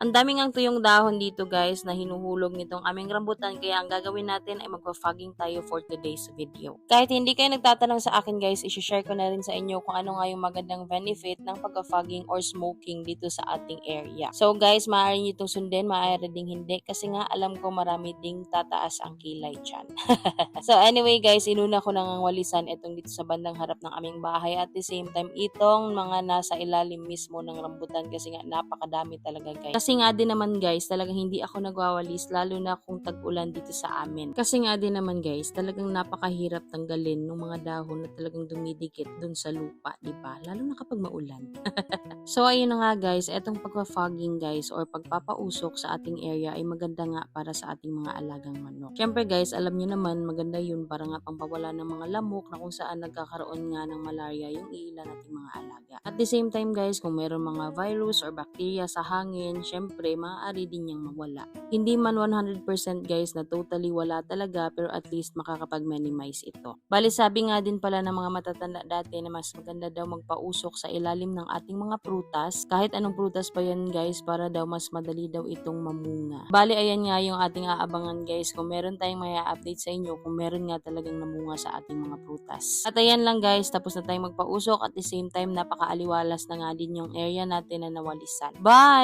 Ang daming ang tuyong dahon dito guys na hinuhulog nitong aming rambutan kaya ang gagawin natin ay magpa-fogging tayo for today's video. Kahit hindi kayo nagtatanong sa akin guys, isi-share ko na rin sa inyo kung ano nga yung magandang benefit ng pagpa-fogging or smoking dito sa ating area. So guys, maaari nyo itong sundin, maaari ding hindi kasi nga alam ko marami ding tataas ang kilay dyan. So anyway guys, inuna ko nang walisan itong dito sa bandang harap ng aming bahay at the same time itong mga nasa ilalim mismo ng rambutan kasi nga napakadami talaga guys. Kasi nga din naman guys, talagang hindi ako nagwawalis lalo na kung tag-ulan dito sa amin. Kasi nga din naman guys, talagang napakahirap tanggalin ng mga dahon na talagang dumidikit dun sa lupa, di ba? Lalo na kapag maulan. So ayun na nga guys, etong pagpa-fogging guys or pagpapausok sa ating area ay maganda nga para sa ating mga alagang manok. Syempre guys, alam niyo naman maganda yun para nga pampawala ng mga lamok na kung saan nagkakaroon nga ng malaria yung ilan nating mga alaga. At the same time guys, kung mayroon mga virus or bacteria sa hangin, syempre maaari din niyang mawala. Hindi man 100% guys na totally wala talaga pero at least makakapag-minimize ito. Bali sabi nga din pala ng mga matatanda dati na mas maganda daw magpausok sa ilalim ng ating mga prutas, kahit anong prutas pa yan guys para daw mas madali daw itong mamunga. Bali ayan nga yung ating aabangan guys kung meron tayong may update sa inyo kung meron nga talagang namunga sa ating mga prutas. At ayan lang guys, tapos na tayong magpausok at the same time napakaaliwalas na nga din yung area natin na nawalisan. Bye!